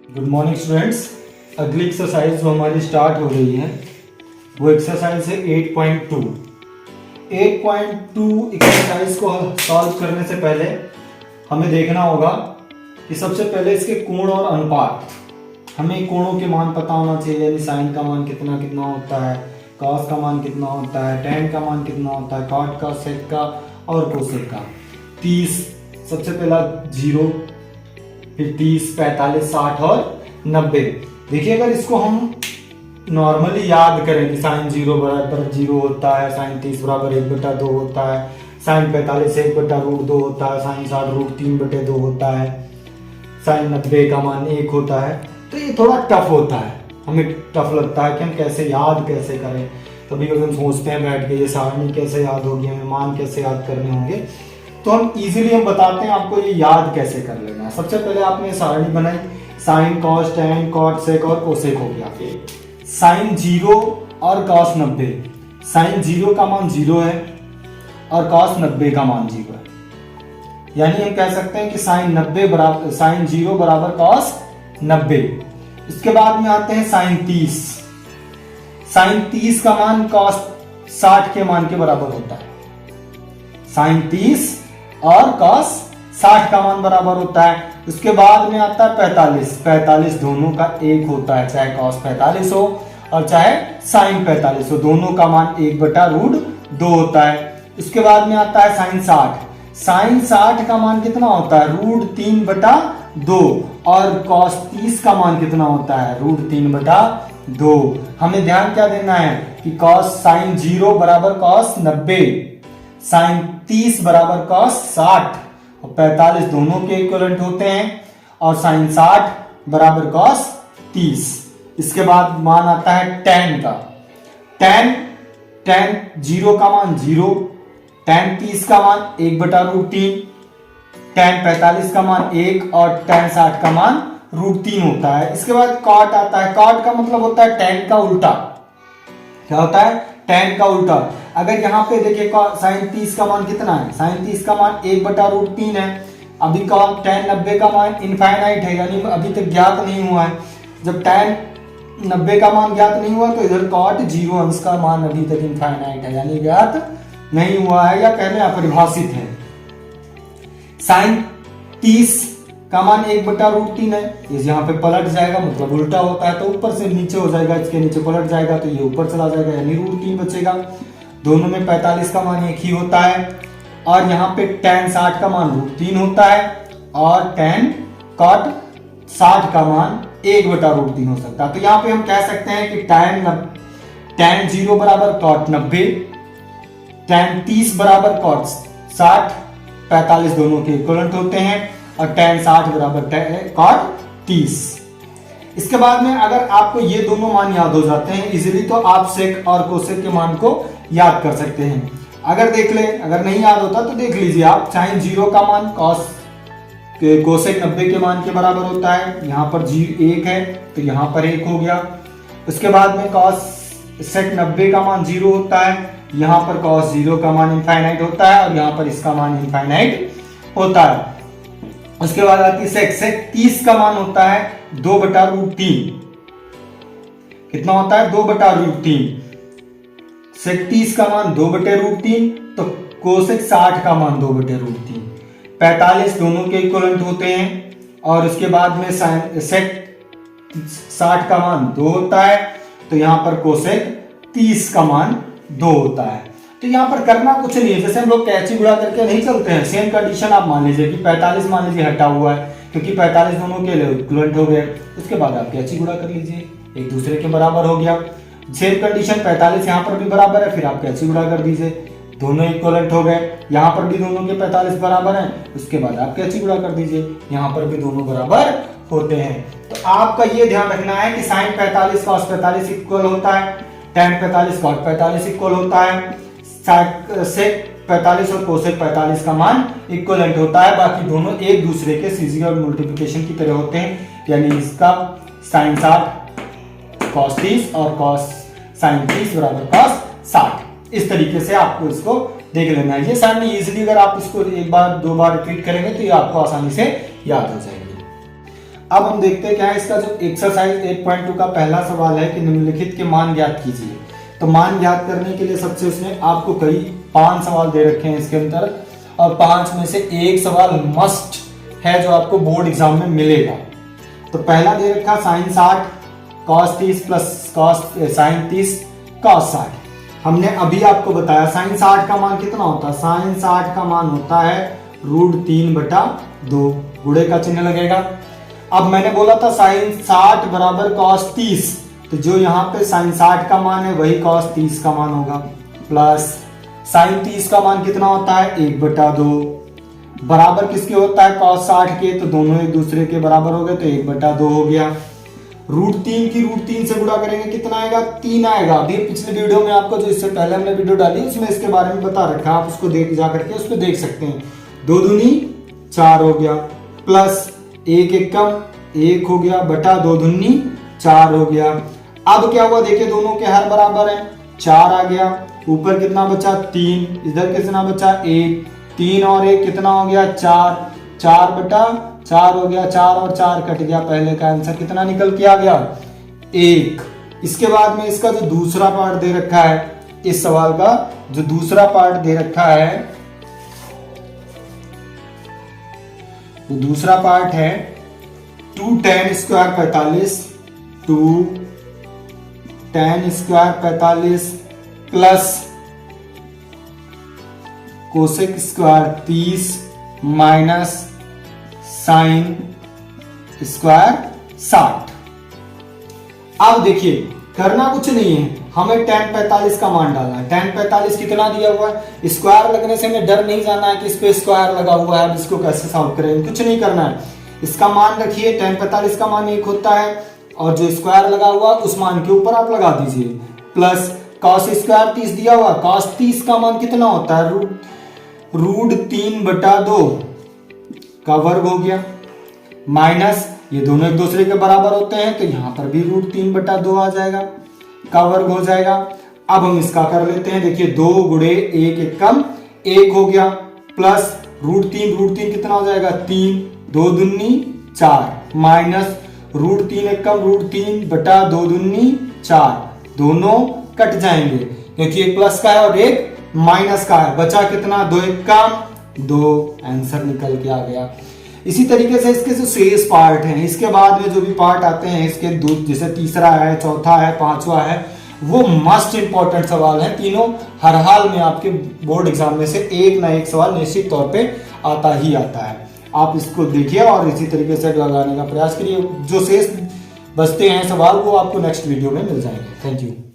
Good morning students. अगली exercise जो हमारी स्टार्ट हो रही है वो एक्सरसाइज है 8.2। 8.2 एक्सरसाइज को सॉल्व करने से पहले हमें देखना होगा कि सबसे पहले इसके कोण और अनुपात, हमें कोणों के मान पता होना चाहिए, यानी साइन का मान कितना कितना होता है, कॉस का मान कितना होता है, टेन का मान कितना होता है, कॉट का, सेक का और कोसेक का। 30 सबसे पहला 0, फिर 30, 45, 60 और 90। देखिए अगर इसको हम नॉर्मली याद करें कि साइन 0 बराबर 0 होता है, साइन 30 बराबर 1/2 होता है, साइन 45 1/√2 होता है, साइन 60 √3/2 होता है, साइन 90 का मान 1 होता है, तो ये थोड़ा टफ होता है, हमें टफ लगता है कि हम कैसे करें। कभी कभी हम सोचते हैं बैठ के ये सारणी कैसे याद होगी, हमें मान कैसे याद करने होंगे, तो हम इजीली हम बताते हैं आपको ये याद कैसे कर लेना है। सबसे पहले आपने सारणी बनाई, sine cos tan cot sec और कोसेक हो गया। साइन 0 और कॉस 90, साइन 0 का मान 0 है और कॉस 90 का मान 0 है, यानी हम कह सकते हैं कि साइन 0 बराबर कॉस 90। इसके बाद में आते हैं साइन 30। साइन 30 का मान कॉस 60 के मान के बराबर होता है। साइन 30 और कॉस 60 का मान बराबर होता है। उसके बाद में आता है 45। 45 दोनों का 1 होता है, चाहे कॉस 45 हो और चाहे साइन 45 हो, दोनों का मान 1/√2 होता है। उसके बाद में आता है साइन 60। साइन 60 का मान कितना होता है, √3/2 और कॉस 30 का मान कितना होता है, √3/2। हमें ध्यान क्या देना है कि कॉस साइन 0 बराबर कॉस 90, साइन 30 बराबर कॉस 60 और 45 दोनों के इक्विवेलेंट होते हैं, और साइन 60 बराबर कॉस 30। इसके बाद मान आता है टेन का। टेन 0 का मान 0, टेन 30 का मान 1/√3, टेन 45 का मान 1 और टेन 60 का मान √3 होता है। इसके बाद कॉट आता है। कॉट का मतलब होता है टेन का उल्टा। क्या होता है, टेन का उल्टा। अगर यहाँ पे देखिए साइन 30 का मान कितना है, साइन 30 का मान 1/√3 है। अभी टेन 90 का मान इनफाइनाइट है, यानी अभी तक ज्ञात नहीं हुआ है। जब टेन 90 का मान ज्ञात नहीं हुआ तो इधर कॉट 0 अंश का मान अभी तक इनफाइनाइट है, यानी ज्ञात नहीं हुआ है या कहने अपरिभाषित है। साइन 30 का मान 1/√3 है, ये यहाँ पे पलट जाएगा, मतलब उल्टा होता है तो ऊपर से नीचे हो जाएगा, इसके नीचे पलट जाएगा तो ये ऊपर चला जाएगा, यानी √3 बचेगा। दोनों में 45 का मान 1 ही होता है, और यहाँ पे टेन 60 का मान √3 होता है, और टेन कॉट 60 का मान 1/√3 हो सकता है। तो यहाँ पे हम कह सकते हैं कि टेन 0 बराबर कॉट 90, टेन 30 बराबर कॉट 60, 45 दोनों के इक्विवेलेंट होते हैं, और टेन 60 बराबर कॉट 30। इसके बाद में अगर आपको ये दोनों मान याद हो जाते हैं इजीली, तो आप सेक और कोसेक के मान को याद कर सकते हैं। अगर देख ले, अगर नहीं याद होता तो देख लीजिए आप, साइन 0 का मान कोसेक 90 के मान के बराबर होता है। यहाँ पर 1 है तो यहाँ पर 1 हो गया। उसके बाद में कॉस सेक 90 का मान 0 होता है, यहाँ पर कॉस 0 का मान इनफाइनाइट होता है, और यहाँ पर इसका मान इनफाइनाइट होता है। उसके बाद आती है सेक 30 का मान होता है 2/√3। कितना होता है, 2/√3। सेक 30 का मान 2/√3, तो कोसेक 60 का मान 2/√3। 45 दोनों के इक्विवेलेंट होते हैं, और उसके बाद में सेक 60 का मान 2 होता है, तो यहाँ पर कोसेक 30 का मान 2 होता है। तो यहाँ पर करना कुछ नहीं है, जैसे हम लोग कैची गुणा करके नहीं चलते हैं, सेम कंडीशन आप मान लीजिए कि 45 मान लीजिए हटा हुआ है, क्योंकि 45 दोनों के इक्विवेलेंट हो गए। उसके बाद आप कैची गुणा कर लीजिए, एक दूसरे के बराबर हो गया। सेम कंडीशन 45 यहाँ पर भी बराबर है, फिर आप कैची गुणा कर दीजिए, दोनों इक्विवेलेंट हो गए। यहाँ पर भी दोनों के 45 बराबर हैं, उसके बाद आप कैची गुणा कर दीजिए, यहाँ पर भी दोनों बराबर होते हैं। तो आपका ये ध्यान रखना है कि साइन 45 कॉस 45 इक्वल होता है, टेन 45 कॉट 45 इक्वल होता है, सेक 45 और कोसेक 45 का मान इक्विवेलेंट होता है। बाकी दोनों एक दूसरे के सीजी और मल्टीप्लिकेशन की तरह होते हैं, यानी इसका साइन 60 कॉस 30 और कॉस साइन 30 बराबर कॉस 60। इस तरीके से आपको इसको देख लेना है। ये सारणी इजीली अगर आप इसको एक बार दो बार रिपीट करेंगे तो ये आपको आसानी से याद हो जाएगी। अब हम देखते हैं क्या है इसका जो एक्सरसाइज 8.2 का पहला सवाल है कि निम्नलिखित के मान ज्ञात कीजिए। तो मान ज्ञात करने के लिए सबसे उसने आपको कई 5 सवाल दे रखे हैं इसके अंदर, और 5 में से एक सवाल मस्ट है जो आपको बोर्ड एग्जाम में मिलेगा। तो पहला दे रखा sine 60 cos 30 plus sine 30 cos 60। हमने अभी आपको बताया साइन 60 का मान कितना होता है, साइन 60 का मान होता है √3/2, गुणे का चिन्ह लगेगा। अब मैंने बोला था साइन 60 बराबर कॉस 30, तो जो यहाँ पे साइन 60 का मान है वही कॉस 30 का मान होगा, प्लस साइन 30 का मान कितना होता है 1/2, बराबर किसके होता है कॉस 60 के, तो दोनों एक दूसरे के बराबर हो गए तो 1/2 हो गया। √3 की √3 से गुणा करेंगे कितना आएगा 3 आएगा। अभी पिछले वीडियो में आपको जो इससे पहले हमने वीडियो डाली उसमें इसके बारे में बता रखा, आप उसको देख जा करके उस पर देख सकते हैं। 2 दूनी 4 हो गया, प्लस 1 एकम 1 हो गया, बटा 2 दूनी 4 हो गया। अब क्या हुआ देखिए दोनों के हर बराबर है, 4 आ गया, ऊपर कितना बचा 3, इधर कितना बचा 1, 3 और 1 कितना हो गया 4, 4/4 हो गया, 4 और 4 कट गया, पहले का आंसर कितना निकल के आ गया 1। इसके बाद में इसका जो दूसरा पार्ट दे रखा है, इस सवाल का जो दूसरा पार्ट दे रखा है, वो दूसरा पार्ट है 2 tan² 45, 2 tan² 45 plus cosec square 30 minus sine square 60। अब देखिए करना कुछ नहीं है, हमें tan 45 का मान डालना है। tan 45 कितना दिया हुआ है, स्क्वायर लगने से हमें डर नहीं जाना है कि इस पे स्क्वायर लगा हुआ है, अब इसको कैसे सॉल्व करेंगे, कुछ नहीं करना है। इसका मान रखिए, tan 45 का मान 1 होता है और जो स्क्वायर लगा हुआ उस मान के ऊपर आप लगा दीजिए, प्लस cos स्क्वायर 30 दिया हुआ, cos 30 का मान कितना होता है √3/2 का वर्ग हो गया, माइनस ये दोनों एक दूसरे के बराबर होते हैं तो यहां पर भी √3/2 आ जाएगा, का वर्ग हो जाएगा। अब हम इसका कर लेते हैं, देखिए 2 गुणे 1 एकम 1 हो गया, प्लस √3 कितना हो जाएगा 3, 2 दूनी 4, माइनस √3 एकम √3/2 दूनी 4, दोनों कट जाएंगे क्योंकि एक प्लस का है और एक माइनस का है, बचा कितना 2 एकम 2, आंसर निकल के आ गया। इसी तरीके से इसके जो शेष पार्ट हैं, इसके बाद में जो भी पार्ट आते हैं इसके जैसे तीसरा है, चौथा है, पांचवा है, वो मस्ट इंपॉर्टेंट सवाल हैं तीनों। हर हाल में आपके बोर्ड एग्जाम में से एक ना एक सवाल निश्चित तौर पे आता ही आता है। आप इसको देखिए और इसी तरीके से लगाने का प्रयास करिए। जो शेष बचते हैं सवाल वो आपको नेक्स्ट वीडियो में मिल जाएंगे। Thank you.